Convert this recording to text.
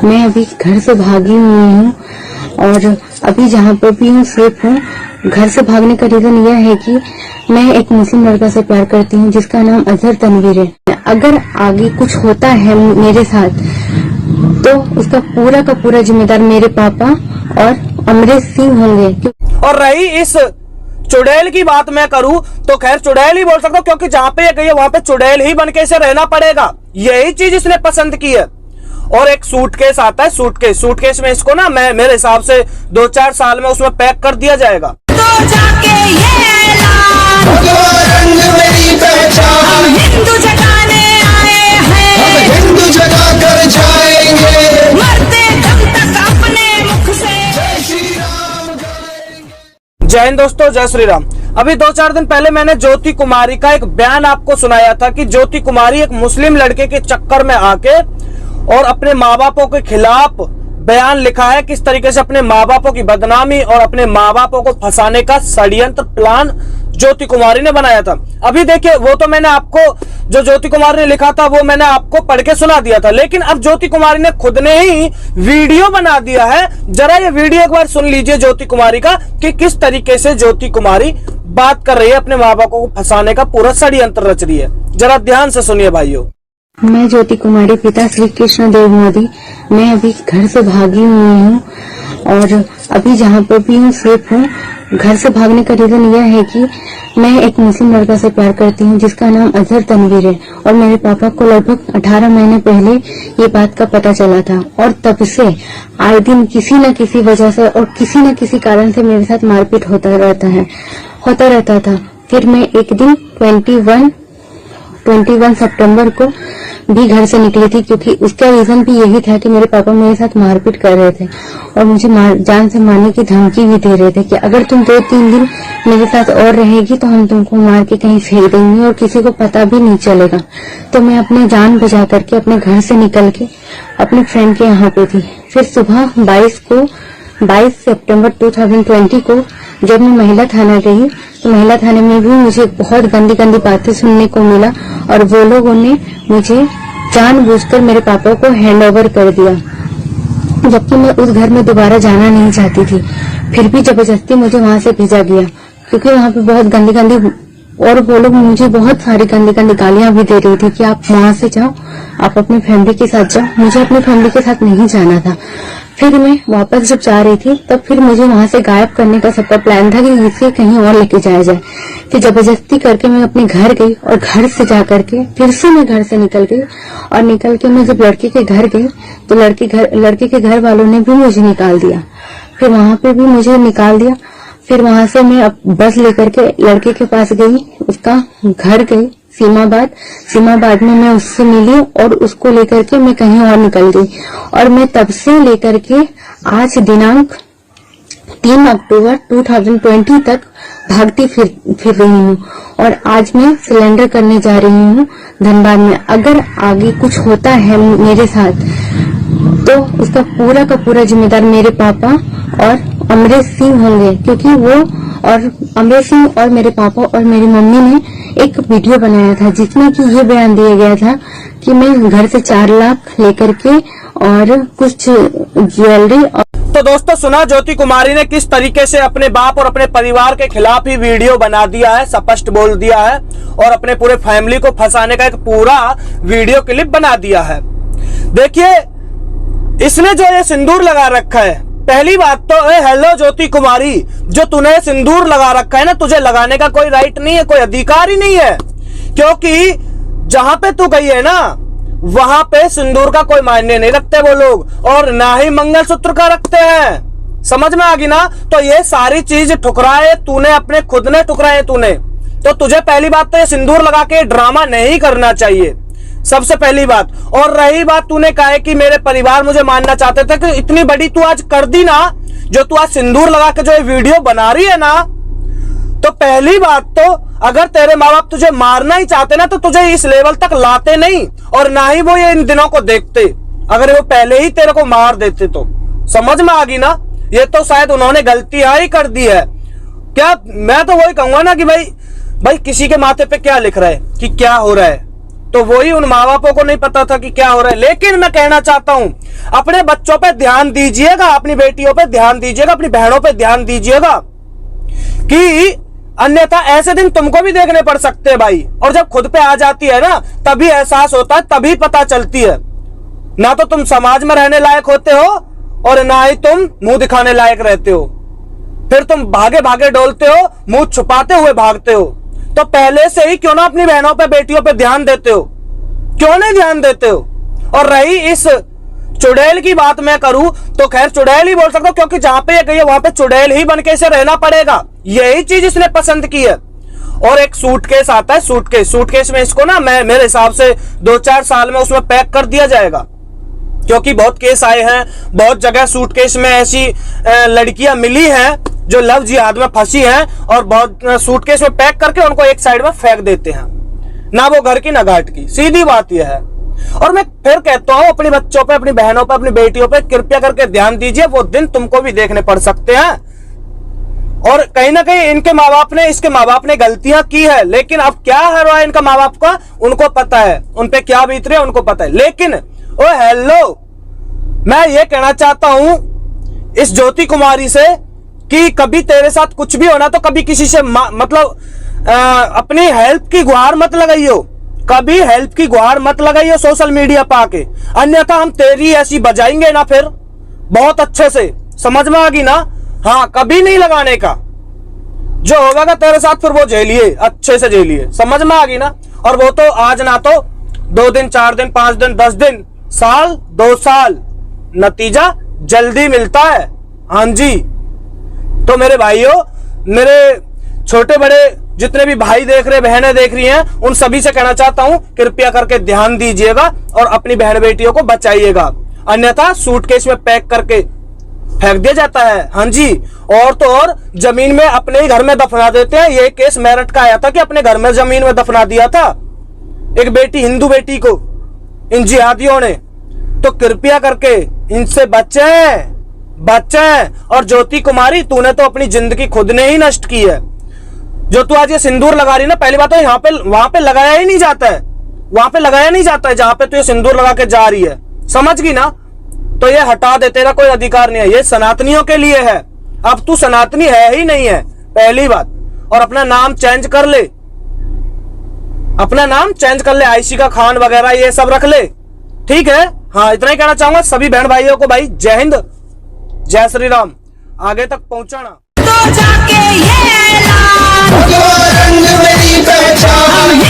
मैं अभी घर से भागी हुई हूँ और अभी जहाँ पर भी हूँ सेफ हूँ। घर से भागने का रीजन यह है कि मैं एक मुस्लिम लड़का से प्यार करती हूँ जिसका नाम अजहर तनवीर है। अगर आगे कुछ होता है मेरे साथ तो उसका पूरा का पूरा जिम्मेदार मेरे पापा और अमरेश सिंह होंगे। और रही इस चुड़ैल की बात मैं करूं तो खैर चुड़ैल ही बोल सकता हूं, क्योंकि जहां पे ये गई है वहां पे चुड़ैल ही बन के इसे रहना पड़ेगा। यही चीज इसने पसंद की है। और एक सूटकेस आता है, सूटकेस में इसको ना मैं मेरे हिसाब से 2-4 साल में उसमें पैक कर दिया जाएगा। तो जाके ये हिंदू जगाने आए हैं, हिंदू जगा कर जाएंगे, मरते दम तक अपने मुख से जय श्री राम गाएंगे। जय हिंद दोस्तों, जय श्री राम। अभी 2-4 दिन पहले मैंने ज्योति कुमारी का एक बयान आपको सुनाया था कि ज्योति कुमारी एक मुस्लिम लड़के के चक्कर में आके और अपने माँ बापों के खिलाफ बयान लिखा है। किस तरीके से अपने माँ बापों की बदनामी और अपने माँ बापों को फंसाने का षड्यंत्र प्लान ज्योति कुमारी ने बनाया था। अभी देखिए, वो तो मैंने आपको जो ज्योति कुमारी ने लिखा था वो मैंने आपको पढ़ के सुना दिया था, लेकिन अब ज्योति कुमारी ने खुद ने ही वीडियो बना दिया है। जरा ये वीडियो एक बार सुन लीजिए ज्योति कुमारी का कि किस तरीके से ज्योति कुमारी बात कर रही है, अपने माँ बापों को फंसाने का पूरा षड्यंत्र रच रही है। जरा ध्यान से सुनिए भाइयों। मैं ज्योति कुमारी, पिता श्री कृष्ण देव मोदी। मैं अभी घर से भागी हुई हूँ और अभी जहाँ पर भी हूँ सेफ हूँ। घर से भागने का रीजन यह है कि मैं एक मुस्लिम लड़का से प्यार करती हूँ जिसका नाम अजहर तनवीर है और मेरे पापा को लगभग 18 महीने पहले ये बात का पता चला था और तब से आए दिन किसी न किसी वजह से और किसी न किसी कारण से मेरे साथ मारपीट होता रहता था। फिर मैं एक दिन 21 सितंबर को भी घर से निकली थी, क्योंकि उसका रीजन भी यही था कि मेरे पापा मेरे साथ मारपीट कर रहे थे और मुझे जान से मारने की धमकी भी दे रहे थे कि अगर तुम 2-3 दिन मेरे साथ और रहेगी तो हम तुमको मार के कहीं फेंक देंगे और किसी को पता भी नहीं चलेगा। तो मैं अपने जान बचा करके अपने घर से निकल के अपने फ्रेंड के यहाँ पे थी। फिर सुबह 22 सितंबर 2020 को जब मैं महिला थाना गई तो महिला थाने में भी मुझे बहुत गंदी बातें सुनने को मिला और वो लोगों ने मुझे जानबूझकर मेरे पापा को हैंडओवर कर दिया, जबकि मैं उस घर में दोबारा जाना नहीं चाहती थी। फिर भी जबरदस्ती मुझे वहां से भेजा गया, क्योंकि वहां पे बहुत गंदी और वो लोग मुझे बहुत सारी गंदी गालियां भी दे रही थी कि आप वहां से जाओ, आप अपनी फैमिली के साथ जाओ। मुझे अपनी फैमिली के साथ नहीं जाना था। फिर मैं वापस जब जा रही थी तब फिर मुझे वहां से गायब करने का सबका प्लान था कि इसे कहीं और लेके जाया जाए। फिर जबरदस्ती करके मैं अपने घर गई और घर से जा करके फिर से मैं घर से निकल गई और निकल के मैं जब लड़के के घर गई तो लड़के के घर वालों ने भी मुझे निकाल दिया। फिर वहां पे भी मुझे निकाल दिया। फिर वहां से मैं बस लेकर के लड़के के पास गई, उसका घर गई सीमाबाद में मैं उससे मिली और उसको लेकर के मैं कहीं और निकल गई और मैं तब से लेकर के आज दिनांक 3 अक्टूबर 2020 तक भागती फिर रही हूँ और आज मैं सिलेंडर करने जा रही हूँ धनबाद में। अगर आगे कुछ होता है मेरे साथ तो उसका पूरा का पूरा जिम्मेदार मेरे पापा और अमरेश सिंह होंगे, क्योंकि वो और अमरेश सिंह और मेरे पापा और मेरी मम्मी ने एक वीडियो बनाया था जिसमें कि ये बयान दिया गया था कि मैं घर से 4 लाख लेकर के और कुछ ज्वेलरी। तो दोस्तों, सुना ज्योति कुमारी ने किस तरीके से अपने बाप और अपने परिवार के खिलाफ ही वीडियो बना दिया है, स्पष्ट बोल दिया है और अपने पूरे फैमिली को फंसाने का एक पूरा वीडियो क्लिप बना दिया है। देखिए, इसने जो ये सिंदूर लगा रखा है, पहली बात तो हेलो ज्योति कुमारी, जो तूने सिंदूर लगा रखा है ना, तुझे लगाने का कोई राइट नहीं है, कोई अधिकार ही नहीं है, क्योंकि जहां पे तू गई है ना वहां पे सिंदूर का कोई मायने नहीं रखते वो लोग और ना ही मंगलसूत्र का रखते हैं। समझ में आ गई ना? तो ये सारी चीज ठुकराए तूने, अपने खुद ने ठुकराए तूने। तो तुझे पहली बात तो ये सिंदूर लगा के ड्रामा नहीं करना चाहिए, सबसे पहली बात। और रही बात, तूने कहा है कि मेरे परिवार मुझे मानना चाहते थे, कि इतनी बड़ी तू आज कर दी ना, जो तू आज सिंदूर लगा के जो ये वीडियो बना रही है ना, तो पहली बात तो अगर तेरे माँ बाप तुझे मारना ही चाहते ना तो तुझे इस लेवल तक लाते नहीं और ना ही वो ये इन दिनों को देखते। अगर वो पहले ही तेरे को मार देते तो समझ में आ गई ना? ये तो शायद उन्होंने गलतियां ही कर दी है। क्या मैं तो वही कहूंगा ना कि भाई किसी के माथे पे क्या लिख रहा है कि क्या हो रहा है, तो वही उन माँ बापों को नहीं पता था कि क्या हो रहा है। लेकिन मैं कहना चाहता हूं, अपने बच्चों पे ध्यान दीजिएगा, अपनी बेटियों पे ध्यान दीजिएगा, अपनी बहनों पे ध्यान दीजिएगा, कि अन्यथा ऐसे दिन तुमको भी देखने पड़ सकते हैं भाई। और जब खुद पे आ जाती है ना, तभी एहसास होता है, तभी पता चलती है। ना तो तुम समाज में रहने लायक होते हो और ना ही तुम मुंह दिखाने लायक रहते हो। फिर तुम भागे भागे डोलते हो, मुंह छुपाते हुए भागते हो। तो पहले से ही क्यों ना अपनी बहनों पे बेटियों पे ध्यान देते हो, क्यों नहीं ध्यान देते हो। और रही इस चुड़ैल की बात मैं करूं तो खैर चुड़ैल ही बोल सकता हूं, क्योंकि जहां पे ये गई है वहां पे चुड़ैल ही बनके इसे रहना पड़ेगा। यही चीज इसने पसंद की है। और एक सूटकेस आता है, सूटकेस में इसको ना मैं मेरे हिसाब से 2-4 साल में उसमें पैक कर दिया जाएगा, क्योंकि बहुत केस आए हैं, बहुत जगह सूटकेस में ऐसी लड़कियां मिली हैं जो लव जिहाद में फंसी हैं और बहुत सूटकेस में पैक करके उनको एक साइड में फेंक देते हैं, ना वो घर की ना घाट की। सीधी बात यह है। और मैं फिर कहता हूं, अपने बच्चों पे, अपनी बहनों पे, अपनी बेटियों पे कृपया करके ध्यान दीजिए, वो दिन तुमको भी देखने पड़ सकते हैं। और कहीं ना कहीं इनके माँ बाप ने, इसके माँ बाप ने गलतियां की है, लेकिन अब क्या है रहा है इनका माँ बाप का, उनको पता है, उन पे क्या बीत रही है उनको पता है। लेकिन ओ हेलो, मैं ये कहना चाहता हूं इस ज्योति कुमारी से कि कभी तेरे साथ कुछ भी होना तो कभी किसी से मतलब अपनी हेल्प की गुहार मत लगाइयो, कभी हेल्प की गुहार मत लगाइयो सोशल मीडिया पे आके, अन्यथा हम तेरी ऐसी बजाएंगे ना फिर बहुत अच्छे से, समझ में आ गई ना। हाँ, कभी नहीं लगाने का, जो होगा तेरे साथ फिर वो झेलिए, अच्छे से झेलिए, समझ में आ गई ना। और वो तो आज ना तो 2 दिन 4 दिन 5 दिन 10 दिन साल 2 साल, नतीजा जल्दी मिलता है। हाँ जी, तो मेरे भाइयों, मेरे छोटे बड़े जितने भी भाई देख रहे, बहनें देख रही हैं, उन सभी से कहना चाहता हूं कृपया करके ध्यान दीजिएगा और अपनी बहन बेटियों को बचाइएगा, अन्यथा सूटकेस में पैक करके फेंक दिया जाता है। हाँ जी, और तो और जमीन में अपने ही घर में दफना देते हैं। ये केस मेरठ का आया था कि अपने घर में जमीन में दफना दिया था एक बेटी, हिंदू बेटी को इन जिहादियों ने। तो कृपया करके इनसे बचें। और ज्योति कुमारी, तूने तो अपनी जिंदगी खुद ने ही नष्ट की है। जो तू आज ये सिंदूर लगा रही ना, पहली बात तो यहाँ पे वहां पे लगाया ही नहीं जाता है, वहां पे लगाया नहीं जाता है जहां पे तू ये सिंदूर लगा के जा रही है, समझ गई ना। तो ये हटा दे, तेरा कोई अधिकार नहीं है, ये सनातनियों के लिए है। अब तू सनातनी है ही नहीं है, पहली बात। और अपना नाम चेंज कर ले, अपना नाम चेंज कर ले, आयशिका खान वगैरह ये सब रख ले, ठीक है। हाँ, इतना ही कहना चाहूंगा सभी बहन भाइयों को। भाई जय हिंद, जय श्री राम। आगे तक पहुंचाना तो जाके ये ऐलान, रंग मेरी पहचान।